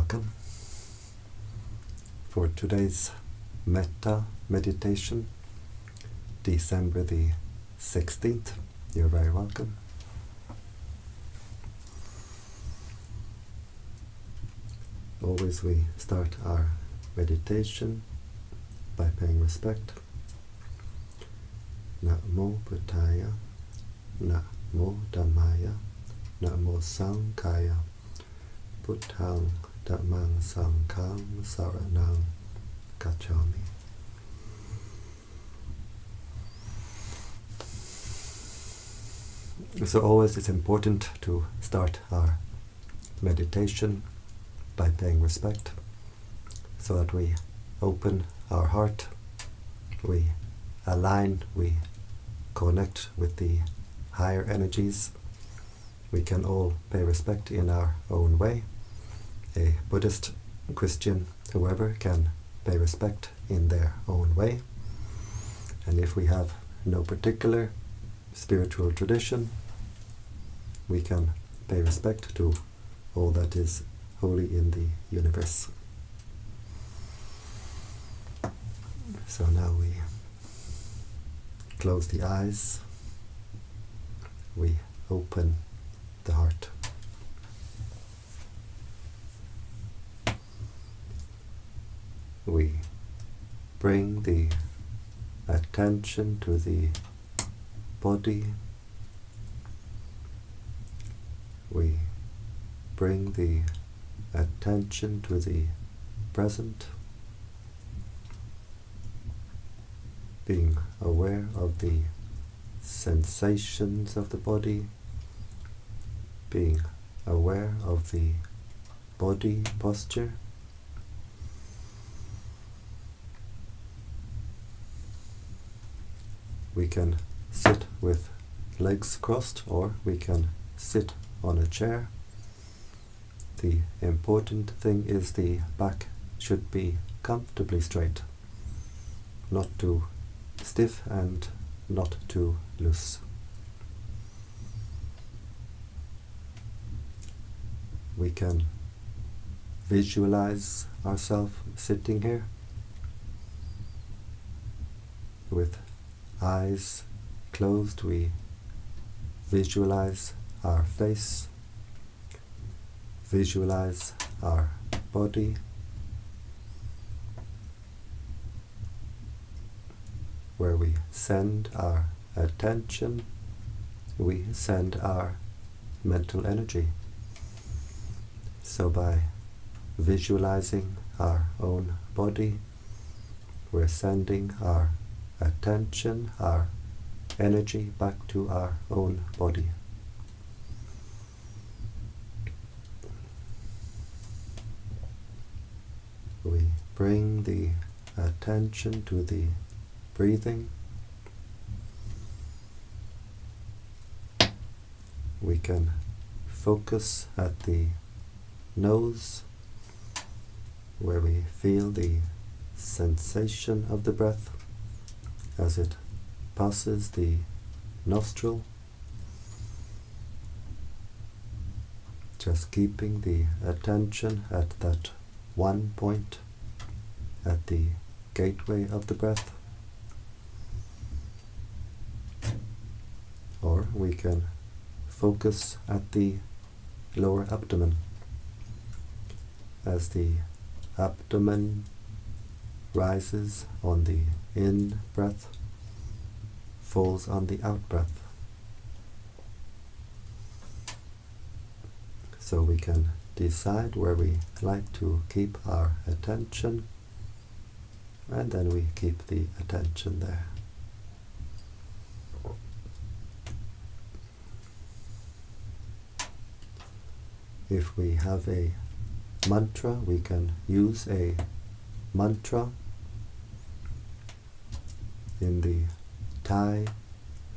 welcome. For today's Metta meditation, December the 16th, you're very welcome. Always we start our meditation by paying respect. Namo Buddhaya, Namo Dhammaya, Namo Sanghaya, Buddhang Dhammang Sanghang Saranang Gacchami. So always it's important to start our meditation by paying respect, so that we open our heart, we align, we connect with the higher energies. We can all pay respect in our own way. A Buddhist, Christian, whoever can pay respect in their own way. And if we have no particular spiritual tradition, we can pay respect to all that is holy in the universe. So now we close the eyes, we open the heart. We bring the attention to the body. We bring the attention to the present, being aware of the sensations of the body, being aware of the body posture. We can sit with legs crossed, or we can sit on a chair. The important thing is the back should be comfortably straight, not too stiff and not too loose. We can visualize ourselves sitting here with eyes closed. We visualize our face, visualize our body, where we send our attention, we send our mental energy. So by visualizing our own body, we're sending our attention, our energy back to our own body. We bring the attention to the breathing. We can focus at the nose, where we feel the sensation of the breath as it passes the nostril, just keeping the attention at that one point at the gateway of the breath. Or we can focus at the lower abdomen, as the abdomen rises on the in-breath, falls on the out-breath. So we can decide where we like to keep our attention, and then we keep the attention there. If we have a mantra, we can use a mantra. In the Thai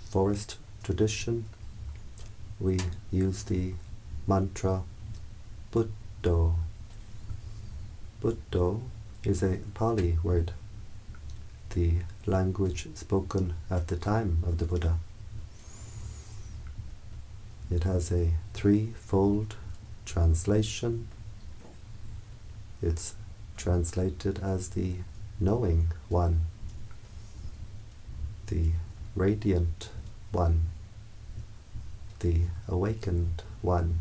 forest tradition, we use the mantra Buddho. Buddho is a Pali word, the language spoken at the time of the Buddha. It has a threefold translation. It's translated as the knowing one, the radiant one, the awakened one.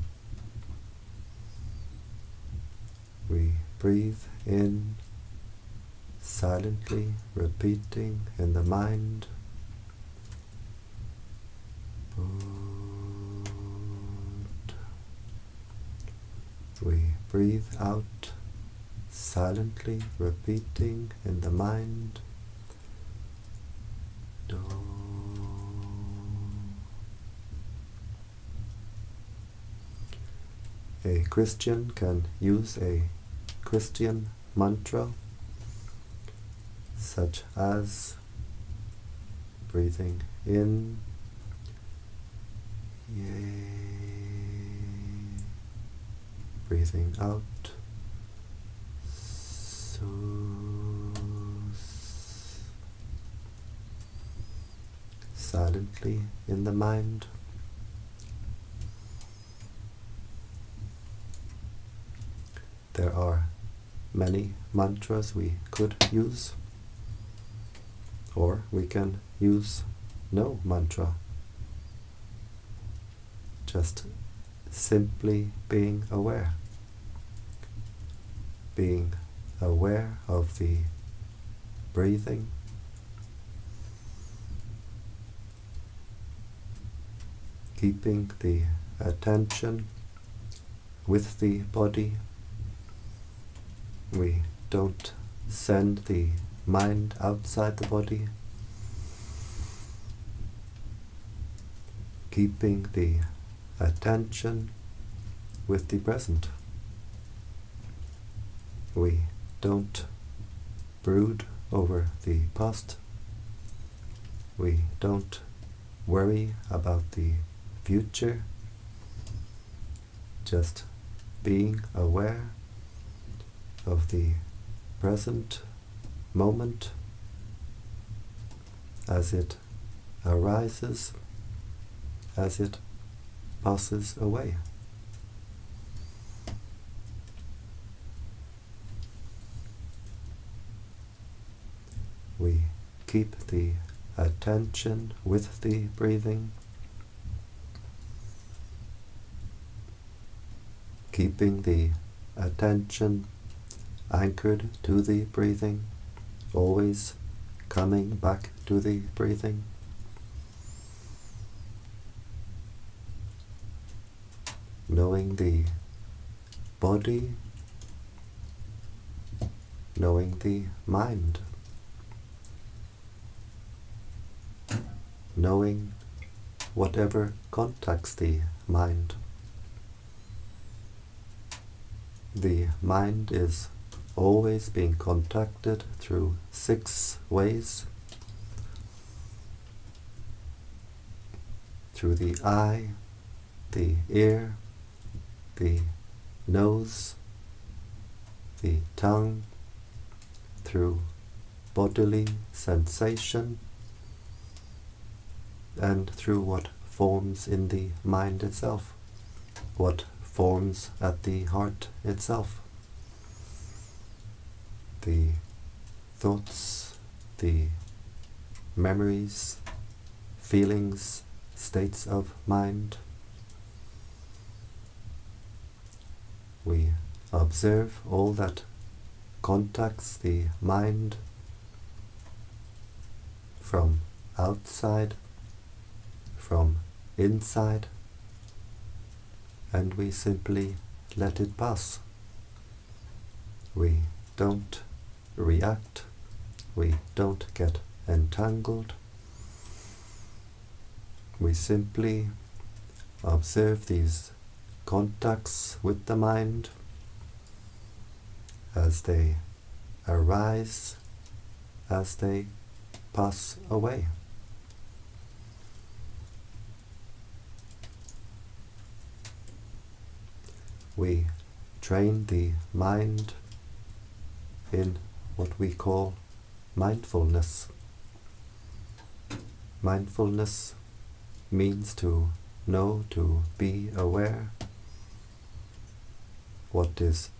We breathe in, silently repeating in the mind, Bud. We breathe out, silently repeating in the mind, Do. A Christian can use a Christian mantra such as breathing in, Yay, breathing out, Sus, silently in the mind. There are many mantras we could use, or we can use no mantra. Just simply being aware of the breathing, keeping the attention with the body. We don't send the mind outside the body. Keeping the attention with the present. We don't brood over the past. We don't worry about the future. Just being aware of the present moment as it arises, as it passes away. We keep the attention with the breathing, keeping the attention anchored to the breathing, always coming back to the breathing. Knowing the body, knowing the mind, knowing whatever contacts the mind. The mind is always being contacted through 6 ways. Through the eye, the ear, the nose, the tongue, through bodily sensation, and through what forms in the mind itself, what forms at the heart itself. The thoughts, the memories, feelings, states of mind. We observe all that contacts the mind from outside, from inside, and we simply let it pass. We don't react, we don't get entangled. We simply observe these contacts with the mind as they arise, as they pass away. We train the mind in what we call mindfulness. Mindfulness means to know, to be aware what is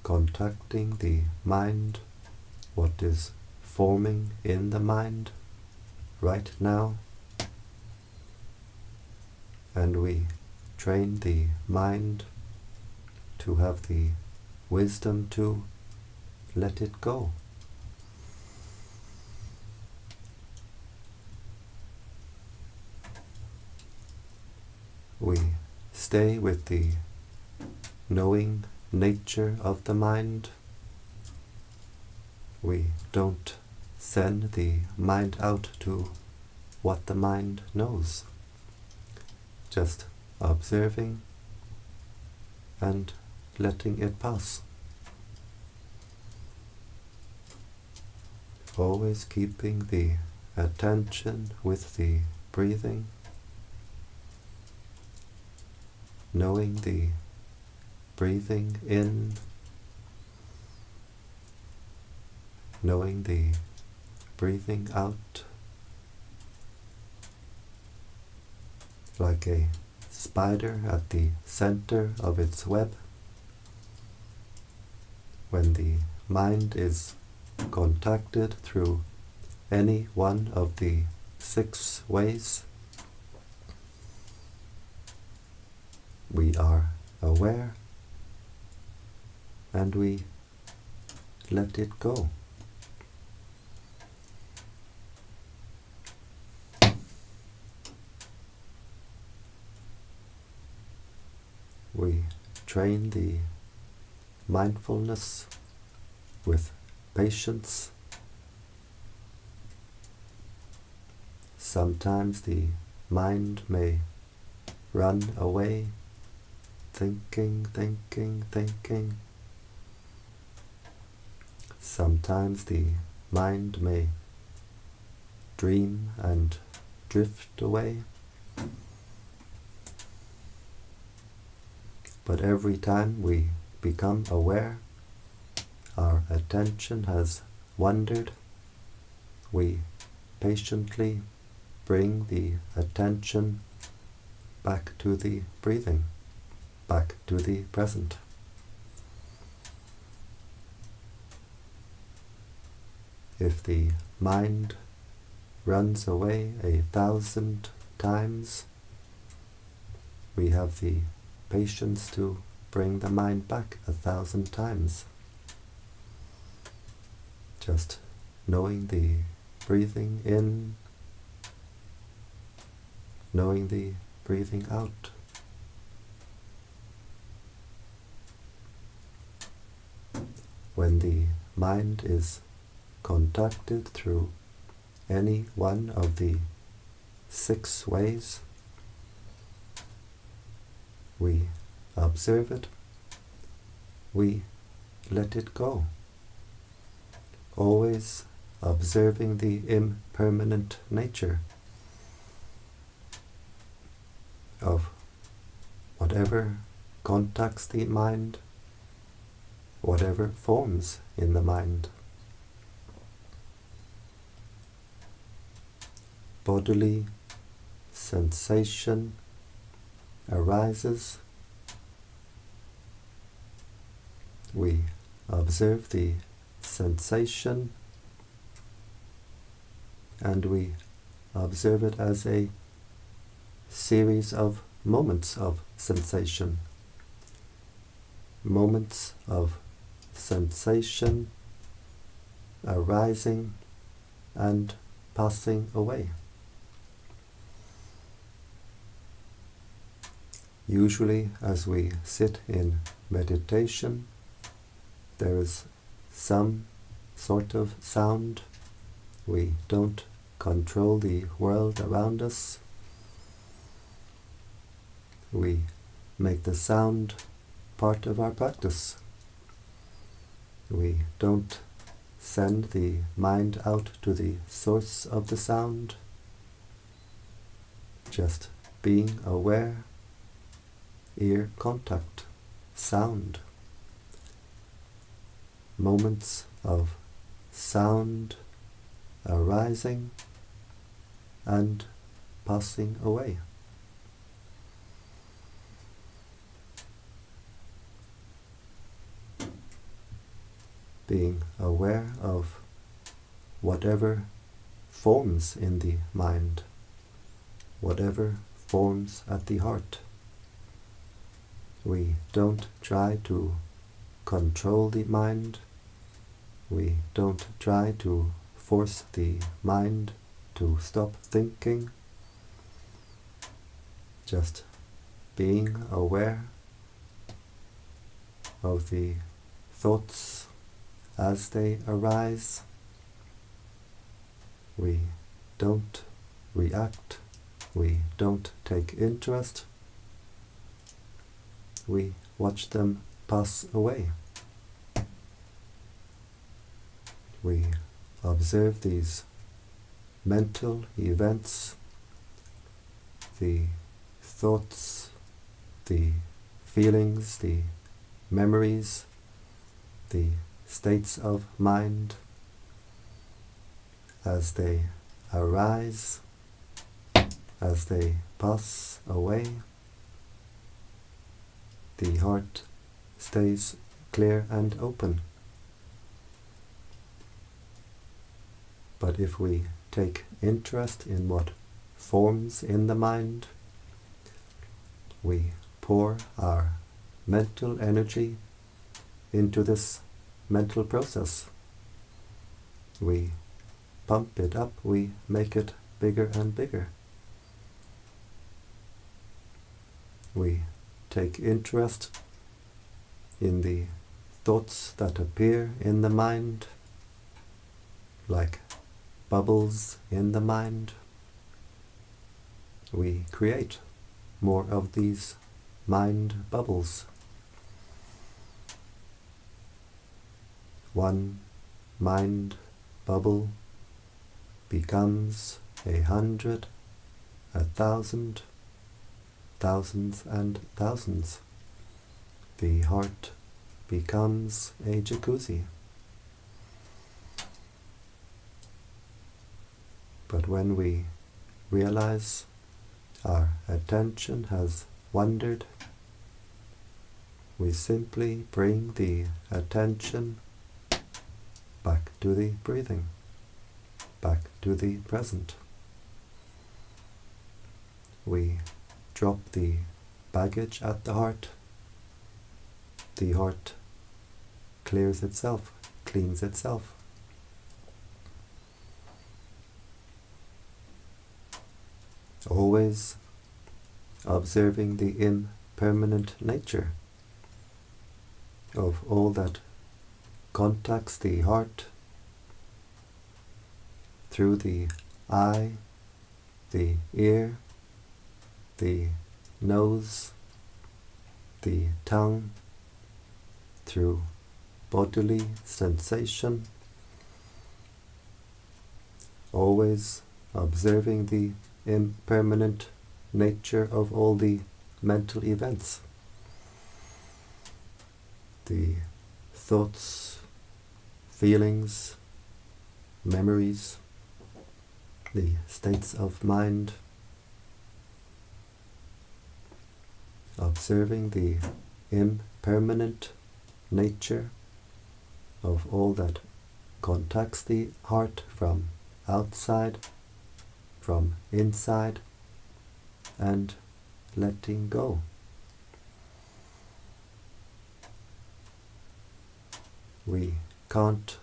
contacting the mind, what is forming in the mind right now, and we train the mind to have the wisdom to let it go. We stay with the knowing nature of the mind. We don't send the mind out to what the mind knows. Just observing and letting it pass. Always keeping the attention with the breathing, knowing the breathing in, knowing the breathing out, like a spider at the center of its web. When the mind is contacted through any one of the 6 ways, we are aware and we let it go. We train the mindfulness with patience. Sometimes the mind may run away, thinking. Sometimes the mind may dream and drift away. But every time we become aware, our attention has wandered, we patiently bring the attention back to the breathing, back to the present. If the mind runs away 1,000 times, we have the patience to bring the mind back 1,000 times. Just knowing the breathing in, knowing the breathing out. When the mind is contacted through any one of the 6 ways, we observe it, we let it go. Always observing the impermanent nature of whatever contacts the mind, whatever forms in the mind. Bodily sensation arises. We observe the sensation and we observe it as a series of moments of sensation. Moments of sensation arising and passing away. Usually, as we sit in meditation, there is some sort of sound. We don't control the world around us. We make the sound part of our practice. We don't send the mind out to the source of the sound. Just being aware, ear contact, sound. Moments of sound arising and passing away. being aware of whatever forms in the mind, whatever forms at the heart. We don't try to control the mind. We don't try to force the mind to stop thinking. Just being aware of the thoughts as they arise. We don't react. We don't take interest. We watch them pass away. We observe these mental events, the thoughts, the feelings, the memories, the states of mind as they arise, as they pass away. The heart stays clear and open. But if we take interest in what forms in the mind, we pour our mental energy into this mental process. We pump it up, we make it bigger and bigger. We take interest in the thoughts that appear in the mind, like bubbles in the mind. We create more of these mind bubbles. One mind bubble becomes 100, 1,000, thousands and thousands. The heart becomes a jacuzzi. But when we realize our attention has wandered, we simply bring the attention back to the breathing, back to the present. We drop the baggage at the heart. The heart clears itself, cleans itself. Always observing the impermanent nature of all that contacts the heart through the eye, the ear, the nose, the tongue, through bodily sensation, always observing the impermanent nature of all the mental events, the thoughts, feelings, memories, the states of mind, observing the impermanent nature of all that contacts the heart from outside, from inside, and letting go. We can't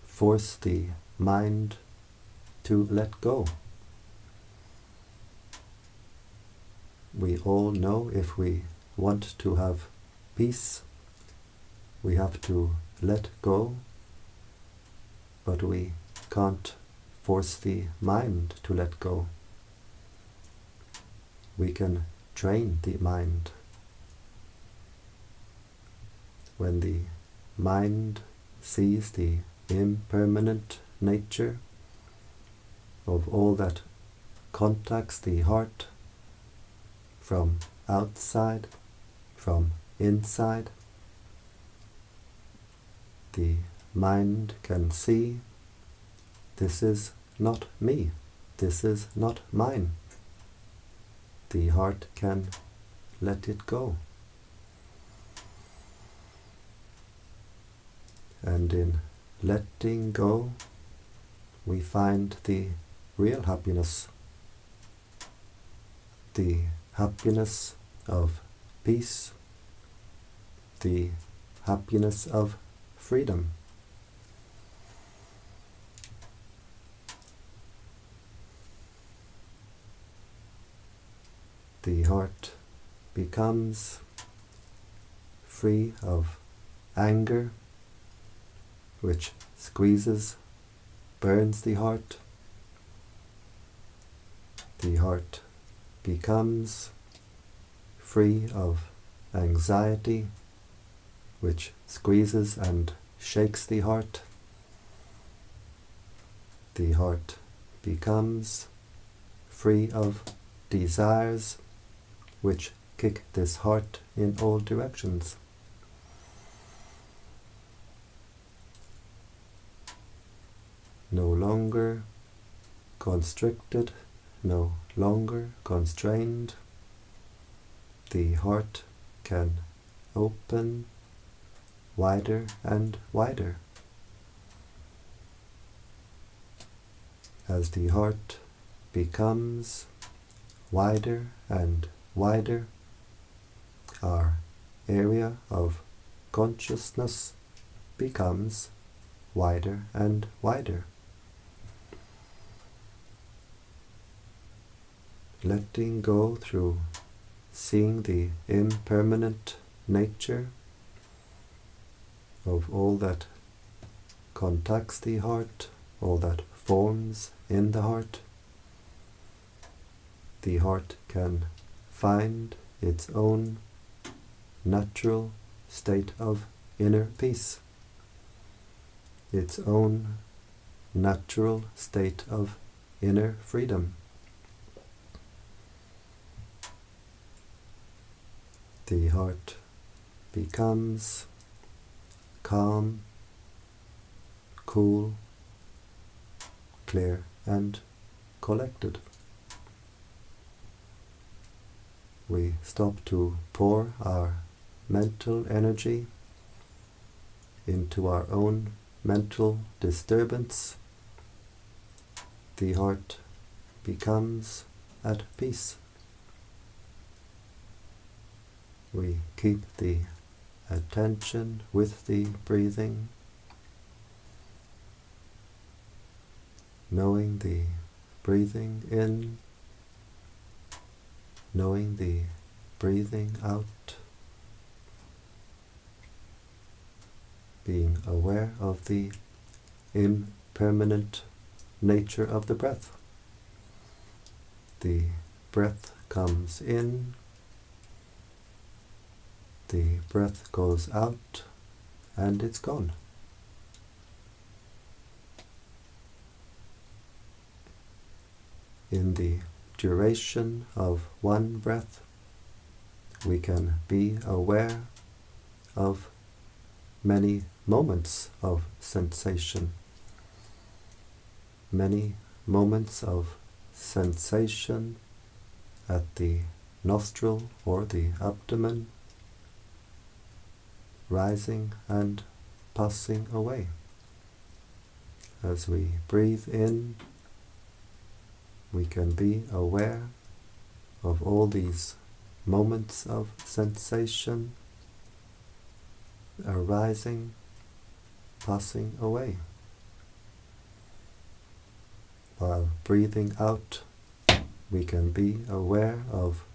force the mind to let go. We all know if we want to have peace, we have to let go, but we can't force the mind to let go. We can train the mind. When the mind sees the impermanent nature of all that contacts the heart from outside, from inside, the mind can see, this is not me, this is not mine. The heart can let it go. And in letting go, we find the real happiness, the happiness of peace, the happiness of freedom. The heart becomes free of anger, which squeezes, burns the heart. The heart becomes free of anxiety, which squeezes and shakes the heart. The heart becomes free of desires, which kick this heart in all directions. No longer constricted, no longer constrained, the heart can open wider and wider. As the heart becomes wider and wider, our area of consciousness becomes wider and wider. Letting go through seeing the impermanent nature of all that contacts the heart, all that forms in the heart can find its own natural state of inner peace, its own natural state of inner freedom. The heart becomes calm, cool, clear and collected. We stop to pour our mental energy into our own mental disturbance. The heart becomes at peace. We keep the attention with the breathing, knowing the breathing in, knowing the breathing out, being aware of the impermanent nature of the breath. The breath comes in, the breath goes out, and it's gone. In the duration of one breath, we can be aware of many moments of sensation, many moments of sensation at the nostril or the abdomen, rising and passing away. As we breathe in, we can be aware of all these moments of sensation arising, passing away. While breathing out, we can be aware of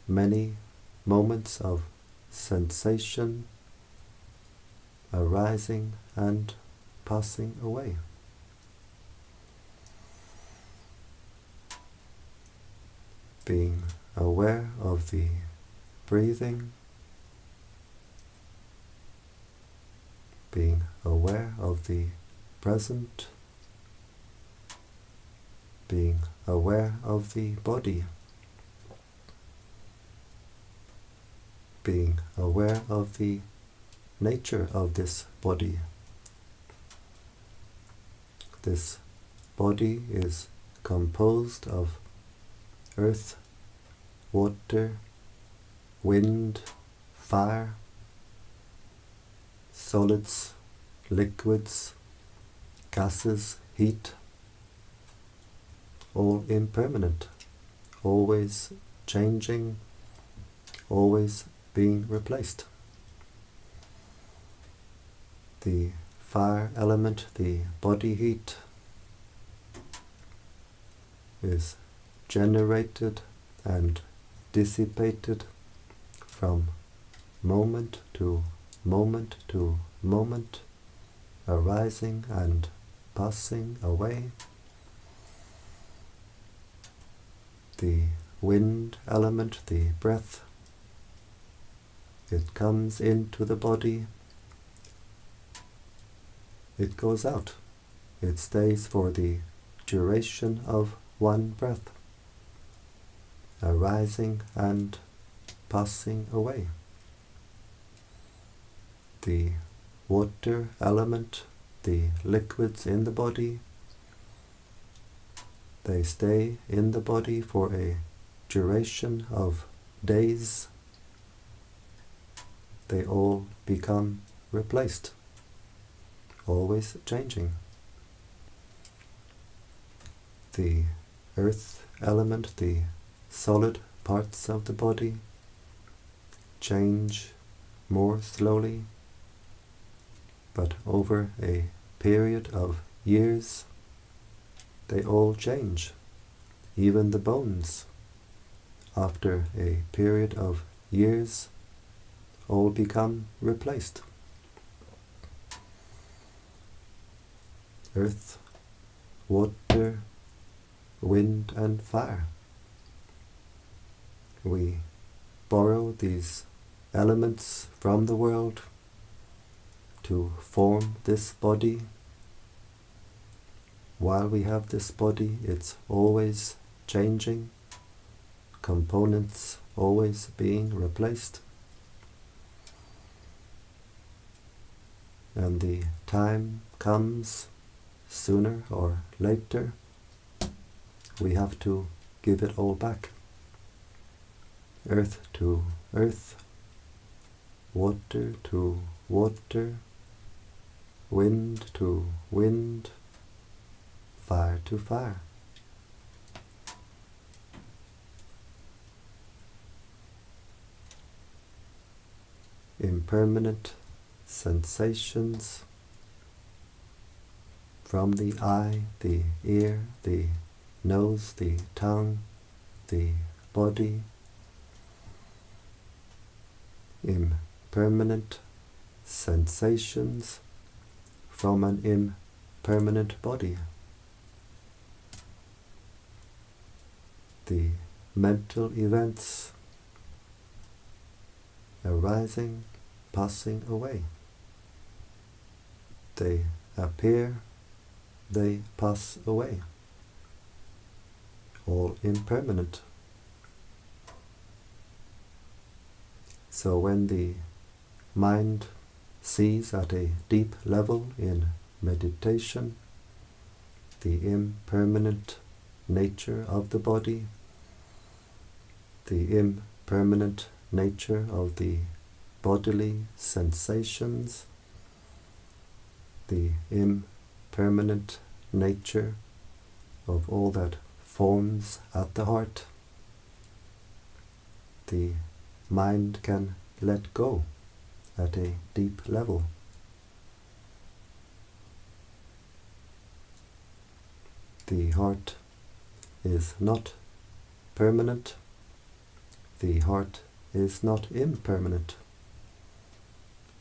many moments of sensation arising and passing away. Being aware of the breathing, being aware of the present, being aware of the body, being aware of the nature of this body. This body is composed of earth, water, wind, fire, solids liquids, gases, heat, all impermanent, always changing, always being replaced. The fire element, the body heat, is generated and dissipated from moment to moment to moment, arising and passing away. The wind element, the breath, it comes into the body, it goes out, it stays for the duration of one breath, arising and passing away. The water element, the liquids in the body, they stay in the body for a duration of days. They all become replaced, always changing. The earth element, the solid parts of the body, change more slowly, but over a period of years, they all change. Even the bones, after a period of years, all become replaced. Earth, water, wind and fire. We borrow these elements from the world to form this body. While we have this body, it's always changing, components always being replaced. And the time comes, sooner or later, we have to give it all back. Earth to earth, water to water, wind to wind, fire to fire. Impermanent sensations from the eye, the ear, the nose, the tongue, the body. Impermanent sensations from an impermanent body. The mental events arising, passing away. They appear, they pass away. All impermanent. So when the mind sees at a deep level in meditation the impermanent nature of the body, the impermanent nature of the bodily sensations, the impermanent nature of all that forms at the heart, the mind can let go at a deep level. The heart is not permanent. The heart is not impermanent.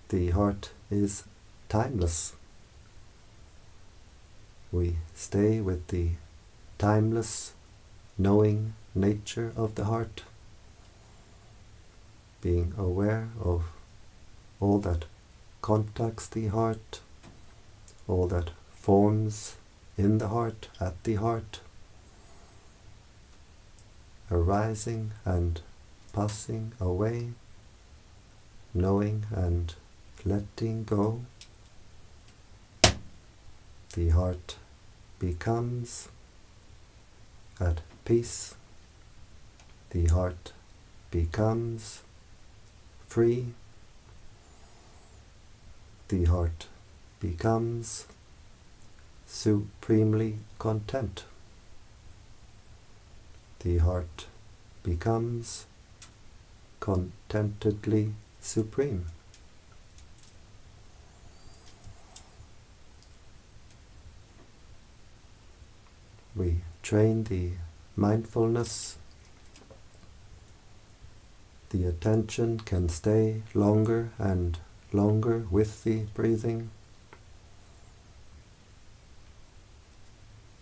The heart is timeless. We stay with the timeless, knowing nature of the heart, being aware of all that contacts the heart, all that forms in the heart, at the heart, arising and passing away, knowing and letting go. The heart becomes at peace. The heart becomes free. The heart becomes supremely content. The heart becomes contentedly supreme. We train the mindfulness. The attention can stay longer and longer with the breathing.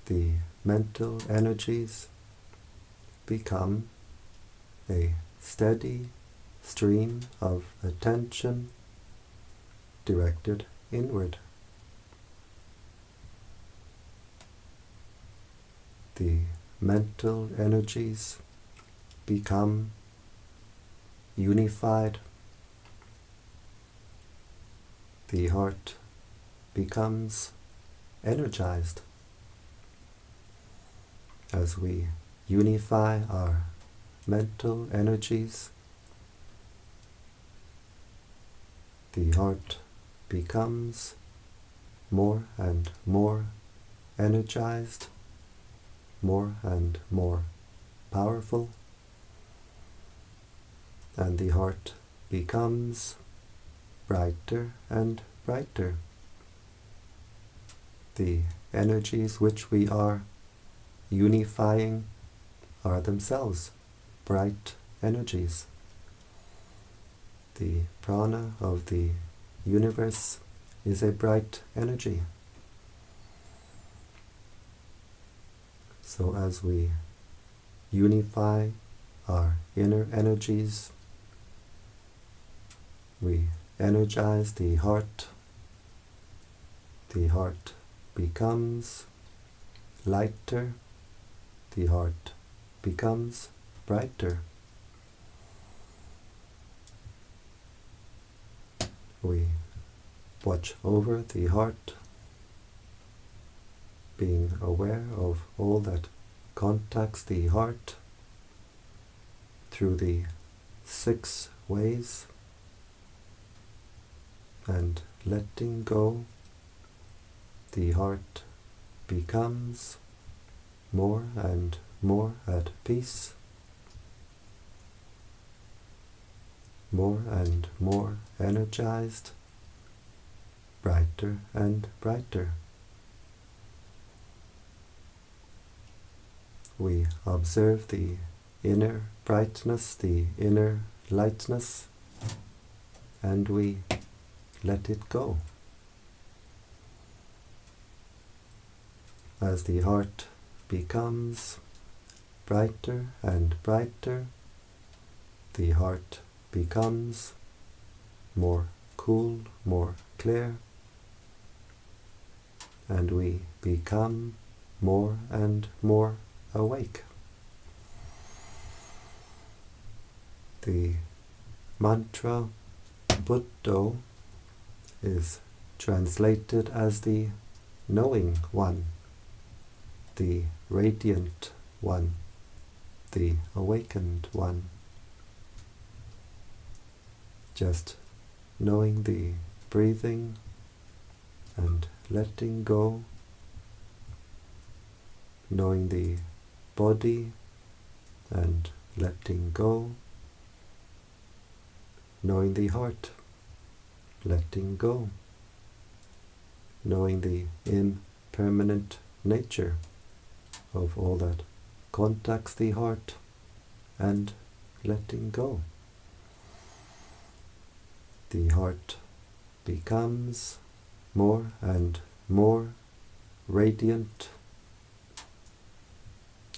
The mental energies become a steady stream of attention directed inward. The mental energies become unified. The heart becomes energized. As we unify our mental energies, the heart becomes more and more energized, more and more powerful, and the heart becomes brighter and brighter. The energies which we are unifying are themselves bright energies. The prana of the universe is a bright energy. So as we unify our inner energies, we energize the heart. The heart becomes lighter. The heart becomes brighter. We watch over the heart, being aware of all that contacts the heart through the 6 ways, and letting go, the heart becomes more and more at peace, more and more energized, brighter and brighter. We observe the inner brightness, the inner lightness, and we let it go. As the heart becomes brighter and brighter, the heart becomes more cool, more clear, and we become more and more awake. The mantra Buddho is translated as the knowing one, the radiant one, the awakened one. Just knowing the breathing and letting go, knowing the body and letting go, knowing the heart, letting go, knowing the impermanent nature of all that contacts the heart, and letting go. The heart becomes more and more radiant.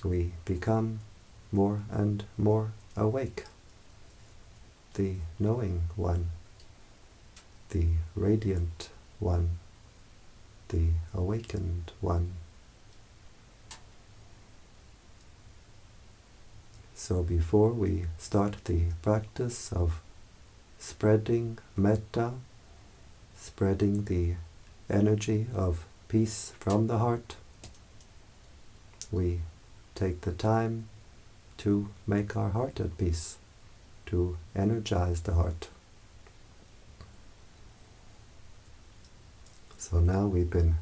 We become more and more awake. The knowing one, the radiant one, the awakened one. So before we start the practice of spreading metta, spreading the energy of peace from the heart, we take the time to make our heart at peace, to energize the heart. So now we've been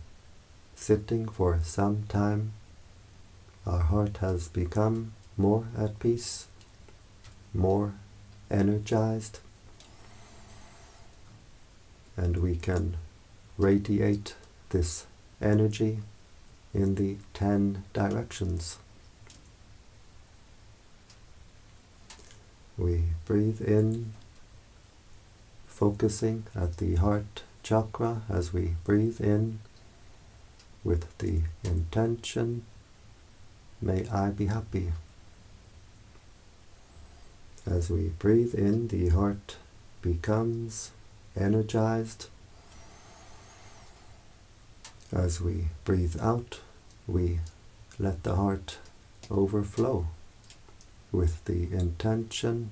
sitting for some time. Our heart has become more at peace, more energized, and we can radiate this energy in the 10 directions. We breathe in, focusing at the heart chakra as we breathe in with the intention, may I be happy. As we breathe in, the heart becomes energized. As we breathe out, we let the heart overflow with the intention,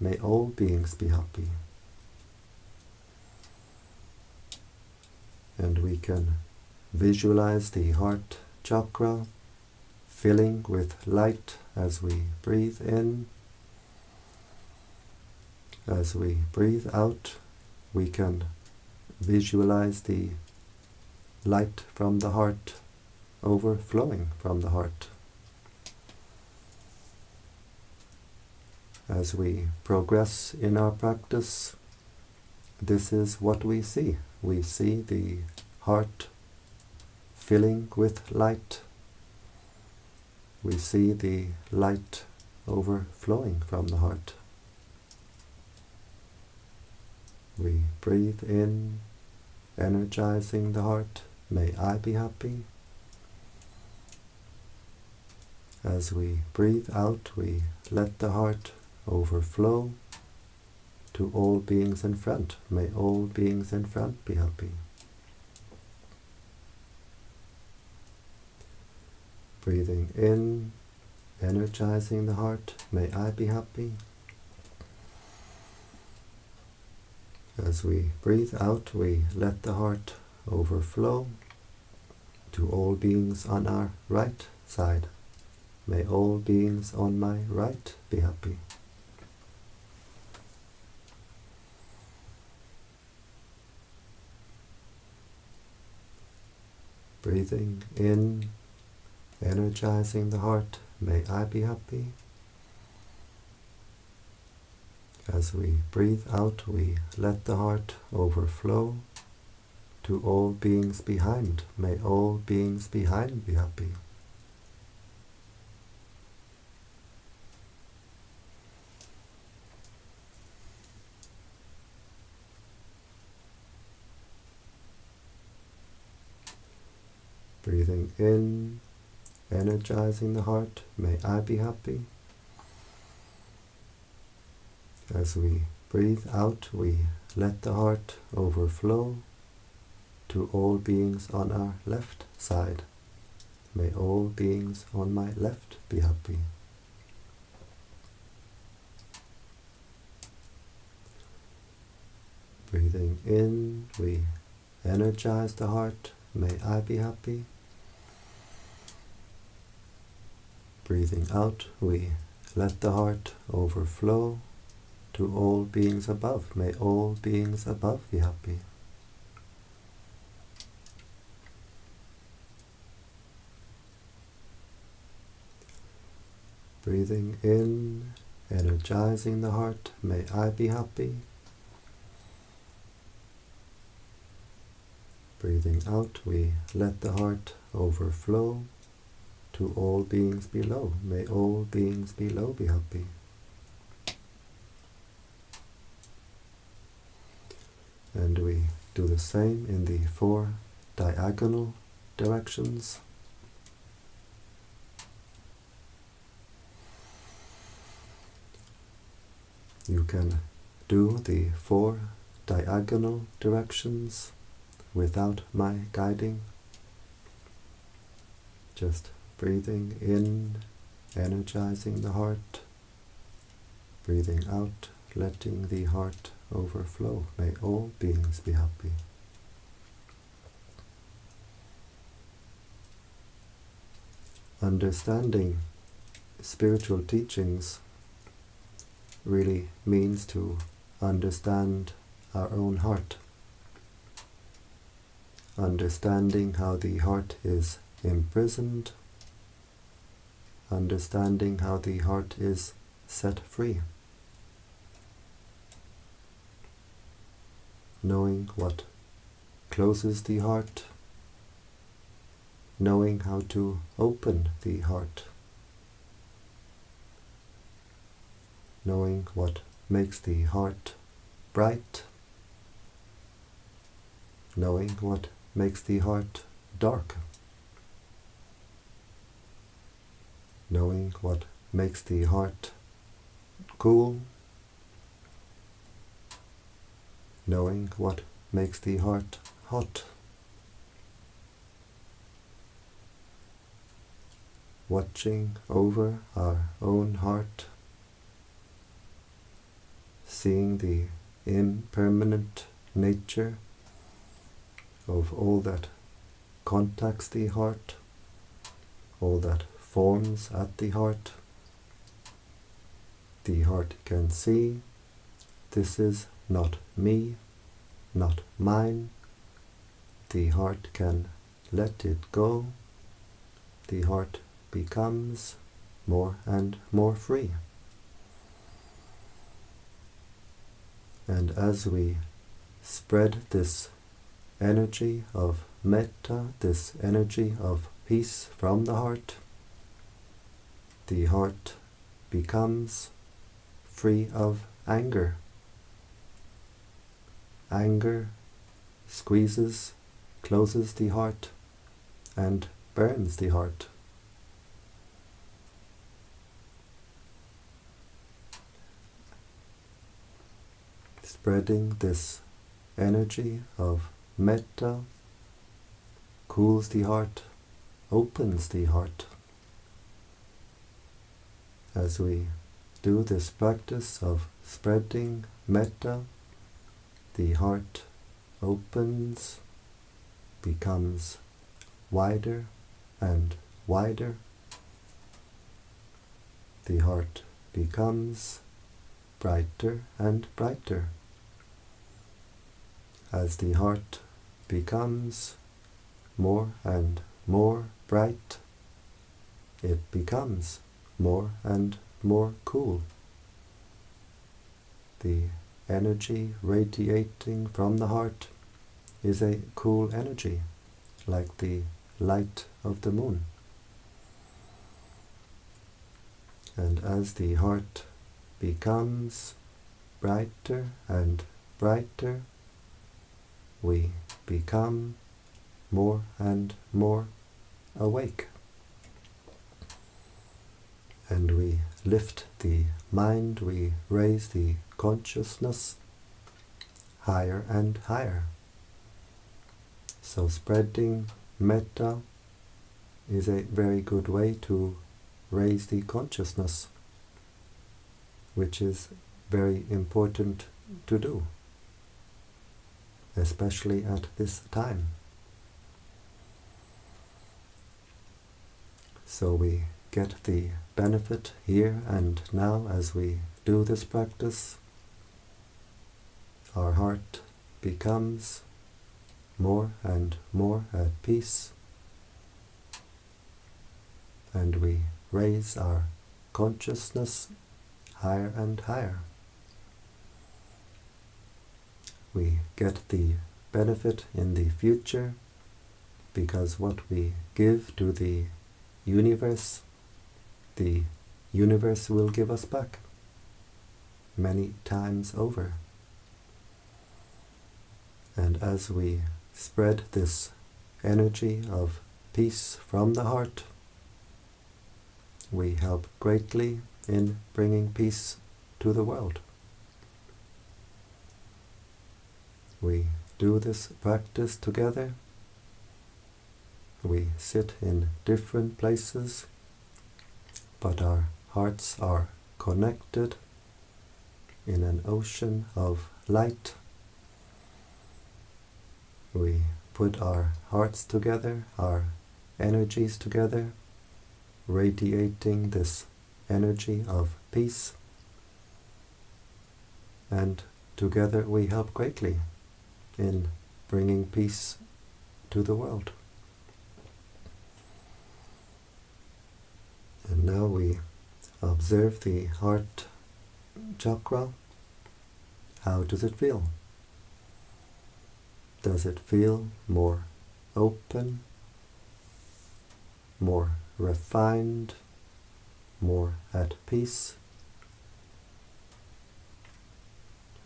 may all beings be happy. And we can visualize the heart chakra filling with light as we breathe in. As we breathe out, we can visualize the light from the heart overflowing from the heart. As we progress in our practice, this is what we see. We see the heart filling with light. We see the light overflowing from the heart. We breathe in, energizing the heart. May I be happy. As we breathe out, we let the heart overflow to all beings in front. May all beings in front be happy. Breathing in, energizing the heart. May I be happy. As we breathe out, we let the heart overflow to all beings on our right side. May all beings on my right be happy. Breathing in, energizing the heart. May I be happy. As we breathe out, we let the heart overflow to all beings behind. May all beings behind be happy. Breathing in, energizing the heart. May I be happy. As we breathe out, we let the heart overflow to all beings on our left side. May all beings on my left be happy. Breathing in, we energize the heart. May I be happy. Breathing out, we let the heart overflow to all beings above. May all beings above be happy. Breathing in, energizing the heart. May I be happy. Breathing out, we let the heart overflow to all beings below. May all beings below be happy. And we do the same in the 4 diagonal directions. You can do the 4 diagonal directions without my guiding. Just breathing in, energizing the heart. Breathing out, letting the heart overflow. May all beings be happy. Understanding spiritual teachings really means to understand our own heart. understanding how the heart is imprisoned, understanding how the heart is set free, knowing what closes the heart, knowing how to open the heart, knowing what makes the heart bright, knowing what makes the heart dark, knowing what makes the heart cool, knowing what makes the heart hot, watching over our own heart, seeing the impermanent nature of all that contacts the heart, all that forms at the heart. The heart can see, this is not me, not mine. The heart can let it go. The heart becomes more and more free. And as we spread this energy of metta, this energy of peace from the heart becomes free of anger. Anger squeezes, closes the heart, and burns the heart. Spreading this energy of metta cools the heart, opens the heart. As we do this practice of spreading metta, the heart opens, becomes wider and wider. The heart becomes brighter and brighter. As the heart becomes more and more bright, it becomes more and more cool. The energy radiating from the heart is a cool energy, like the light of the moon. And as the heart becomes brighter and brighter, we become more and more awake. And we lift the mind, we raise the consciousness higher and higher. So spreading metta is a very good way to raise the consciousness, which is very important to do, especially at this time. So we get the benefit here and now as we do this practice. Our heart becomes more and more at peace, and we raise our consciousness higher and higher. We get the benefit in the future because what we give to the universe will give us back many times over. And as we spread this energy of peace from the heart, we help greatly in bringing peace to the world. We do this practice together. We sit in different places, but our hearts are connected in an ocean of light. We put our hearts together, our energies together, radiating this energy of peace, and together we help greatly in bringing peace to the world. And now we observe the heart chakra. How does it feel? Does it feel more open, more refined, more at peace?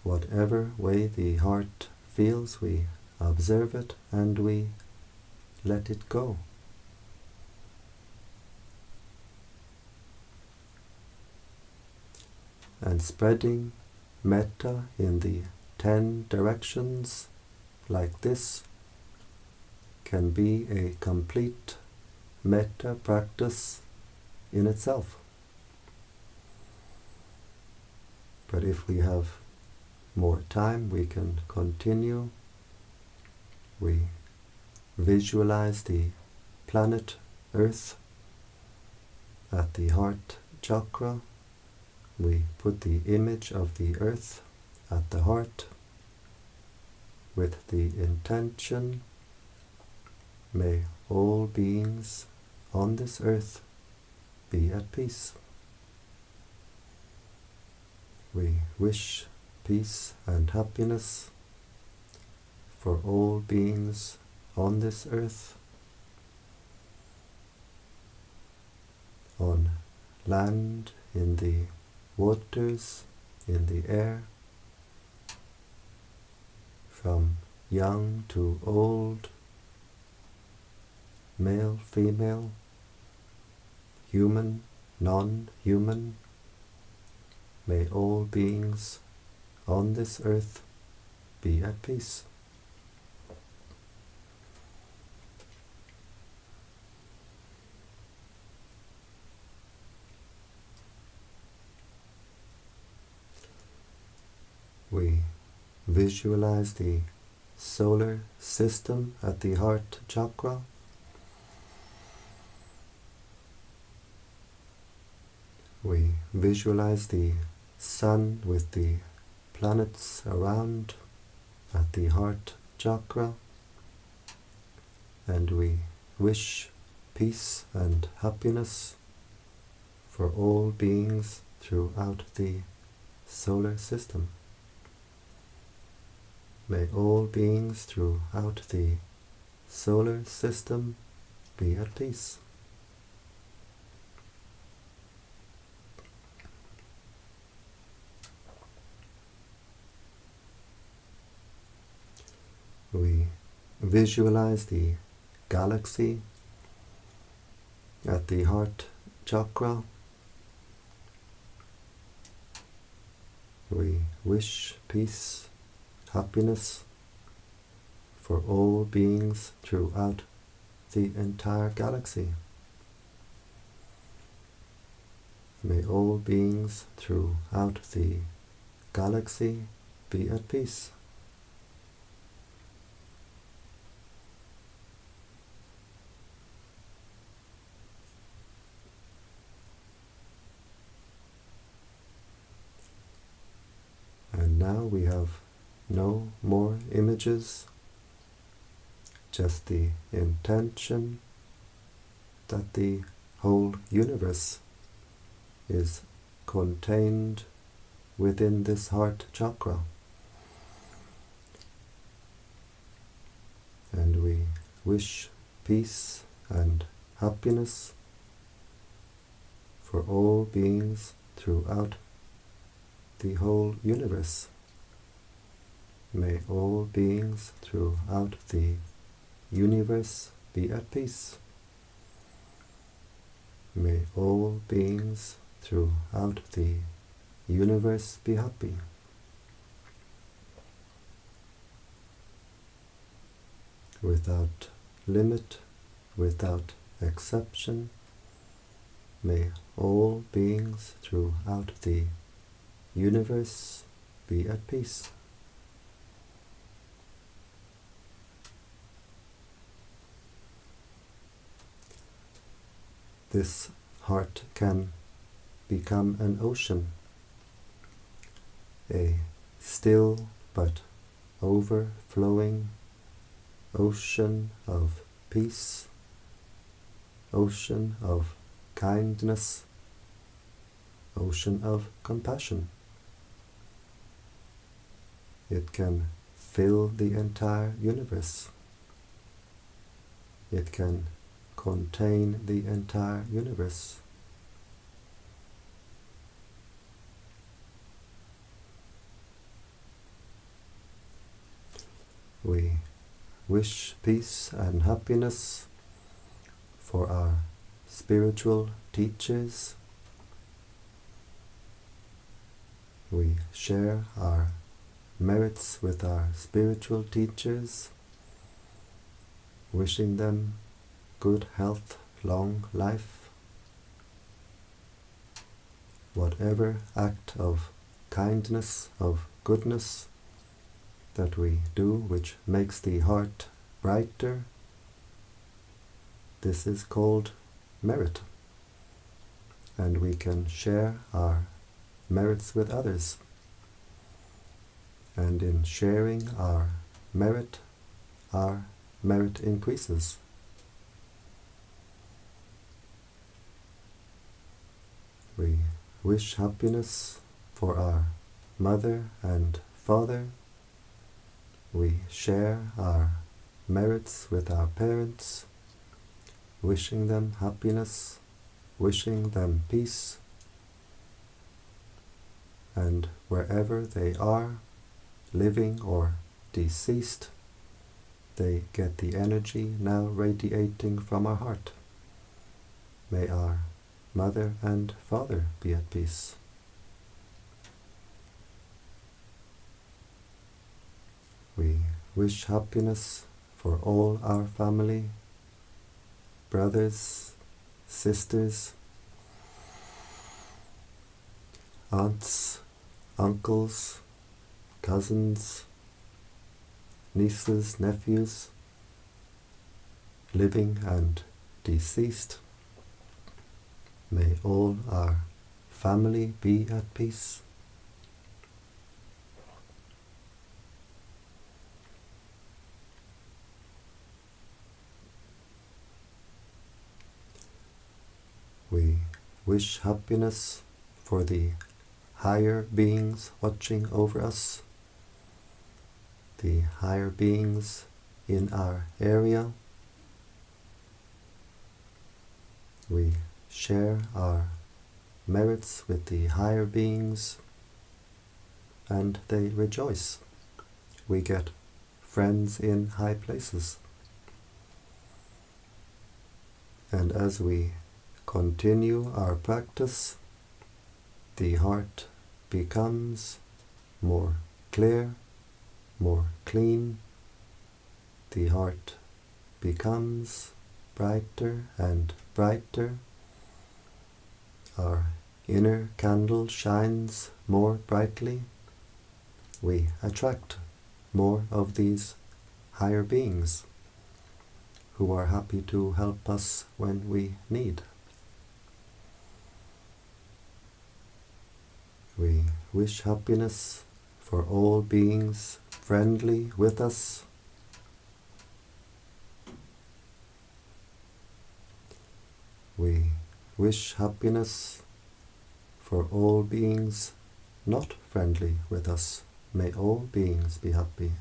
Whatever way the heart feels, we observe it and we let it go. And spreading metta in the 10 directions like this can be a complete metta practice in itself. But if we have more time, we can continue. We visualize the planet Earth at the heart chakra. We put the image of the earth at the heart with the intention, may all beings on this earth be at peace. We wish peace and happiness for all beings on this earth, on land, in the waters, in the air, from young to old, male, female, human, non-human. May all beings on this earth be at peace. We visualize the solar system at the heart chakra. We visualize the sun with the planets around at the heart chakra, and we wish peace and happiness for all beings throughout the solar system. May all beings throughout the solar system be at peace. We visualize the galaxy at the heart chakra. We wish peace, happiness for all beings throughout the entire galaxy. May all beings throughout the galaxy be at peace. And now we have no more images, just the intention that the whole universe is contained within this heart chakra. And we wish peace and happiness for all beings throughout the whole universe. May all beings throughout the universe be at peace. May all beings throughout the universe be happy. Without limit, without exception, may all beings throughout the universe be at peace. This heart can become an ocean, a still but overflowing ocean of peace, ocean of kindness, ocean of compassion. It can fill the entire universe. It can contain the entire universe. We wish peace and happiness for our spiritual teachers. We share our merits with our spiritual teachers, wishing them good health, long life. Whatever act of kindness, of goodness that we do which makes the heart brighter, this is called merit. And we can share our merits with others. And in sharing our merit increases. We wish happiness for our mother and father. We share our merits with our parents, wishing them happiness, wishing them peace, and wherever they are, living or deceased, they get the energy now radiating from our heart. May our mother and father be at peace. We wish happiness for all our family, brothers, sisters, aunts, uncles, cousins, nieces, nephews, living and deceased. May all our family be at peace. We wish happiness for the higher beings watching over us, the higher beings in our area. We share our merits with the higher beings and they rejoice. We get friends in high places. And as we continue our practice, the heart becomes more clear, more clean. The heart becomes brighter and brighter. Our inner candle shines more brightly. We attract more of these higher beings who are happy to help us when we need. We wish happiness for all beings friendly with us. We wish happiness for all beings not friendly with us. May all beings be happy.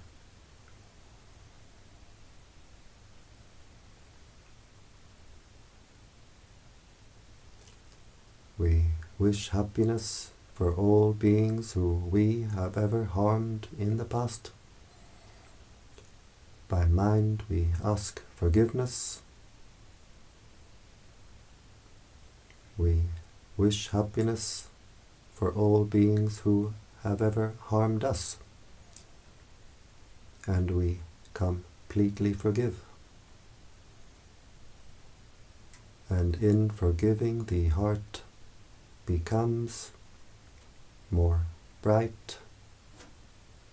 We wish happiness for all beings who we have ever harmed in the past. By mind we ask forgiveness. We wish happiness for all beings who have ever harmed us, and we completely forgive. And in forgiving, the heart becomes more bright,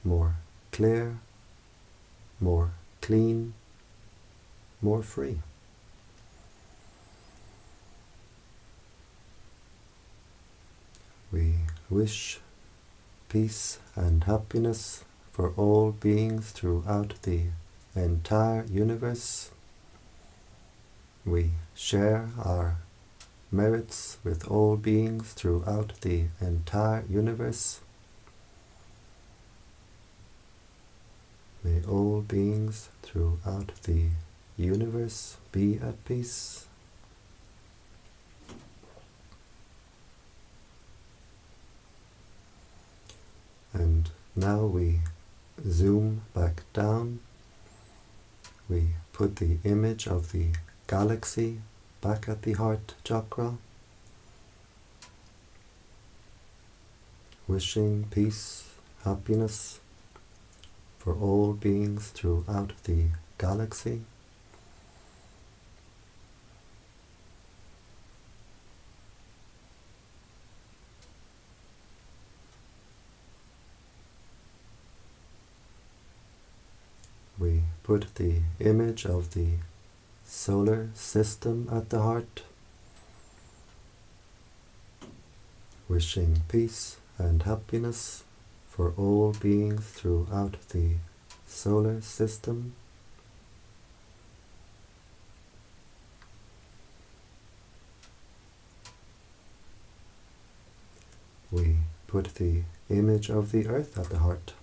more clear, more clean, more free. We wish peace and happiness for all beings throughout the entire universe. We share our merits with all beings throughout the entire universe. May all beings throughout the universe be at peace. And now we zoom back down. We put the image of the galaxy back at the heart chakra, wishing peace, happiness for all beings throughout the galaxy. We put the image of the solar system at the heart, wishing peace and happiness for all beings throughout the solar system. We put the image of the earth at the heart,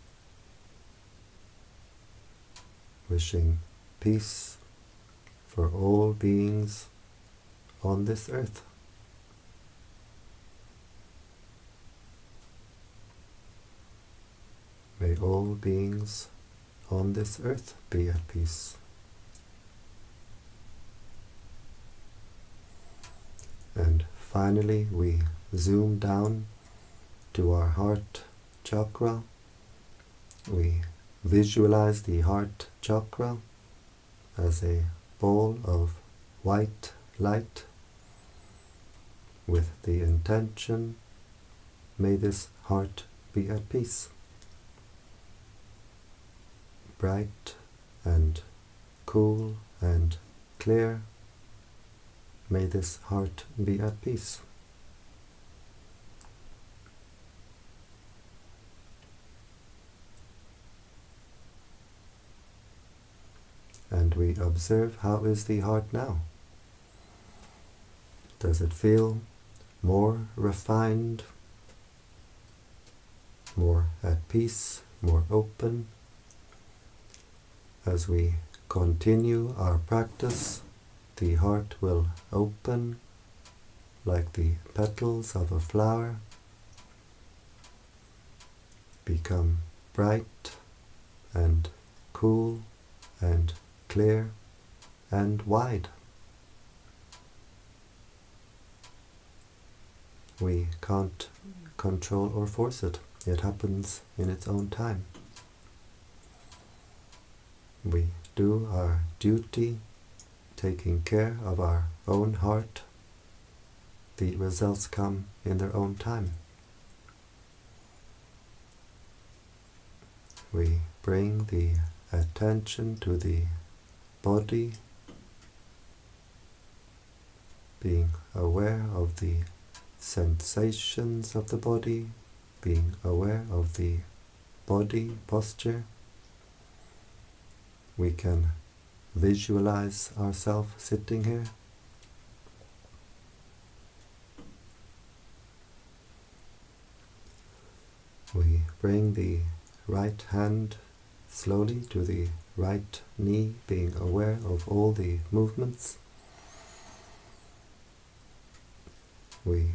wishing peace for all beings on this earth. May all beings on this earth be at peace. And finally, we zoom down to our heart chakra. We visualize the heart chakra as a ball of white light with the intention, may this heart be at peace. Bright and cool and clear, may this heart be at peace. And we observe, how is the heart now? Does it feel more refined, more at peace, more open? As we continue our practice, the heart will open like the petals of a flower, become bright and cool and clear and wide. We can't control or force it. It happens in its own time. We do our duty, taking care of our own heart. The results come in their own time. We bring the attention to the body, being aware of the sensations of the body, being aware of the body posture. We can visualize ourselves sitting here. We bring the right hand slowly to the right knee, being aware of all the movements. We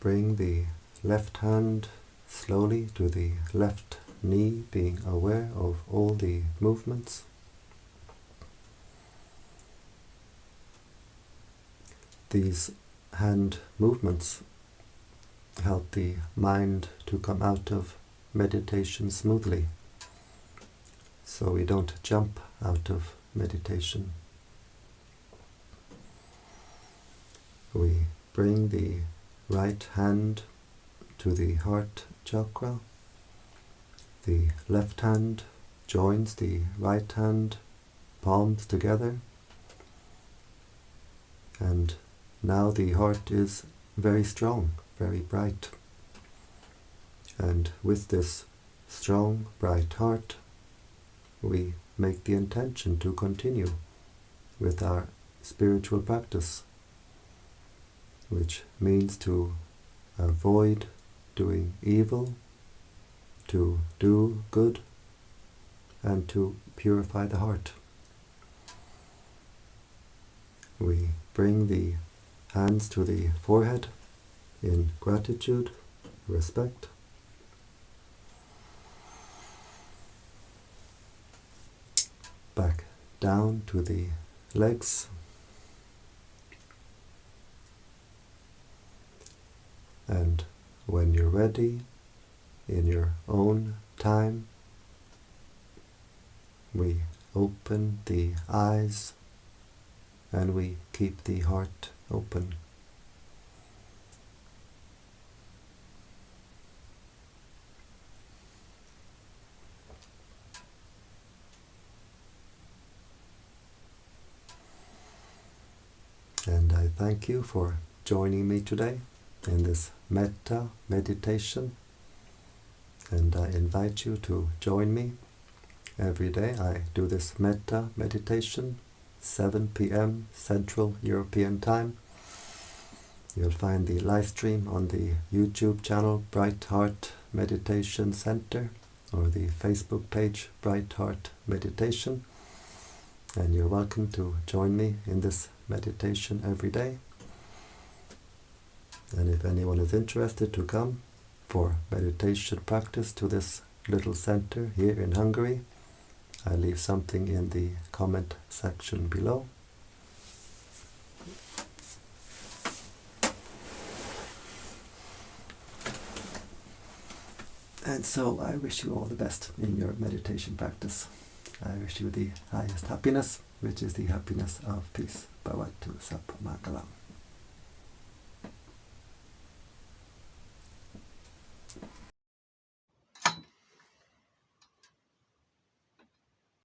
bring the left hand slowly to the left knee, being aware of all the movements. These hand movements help the mind to come out of meditation smoothly, so we don't jump out of meditation. We bring the right hand to the heart chakra. The left hand joins the right hand, palms together, and now the heart is very strong, very bright. And with this strong, bright heart, we make the intention to continue with our spiritual practice, which means to avoid doing evil, to do good, and to purify the heart. We bring the hands to the forehead in gratitude, respect. Back down to the legs. And when you're ready, in your own time, we open the eyes and we keep the heart open. And I thank you for joining me today in this Metta meditation, and I invite you to join me every day. I do this Metta meditation 7 p.m. Central European Time. You'll find the live stream on the YouTube channel Brightheart Meditation Center or the Facebook page Brightheart Meditation, and you're welcome to join me in this meditation every day. And if anyone is interested to come for meditation practice to this little center here in Hungary, I leave something in the comment section below. And so I wish you all the best in your meditation practice. I wish you the highest happiness, which is the happiness of peace. Bhavatu Sappa Mangalam.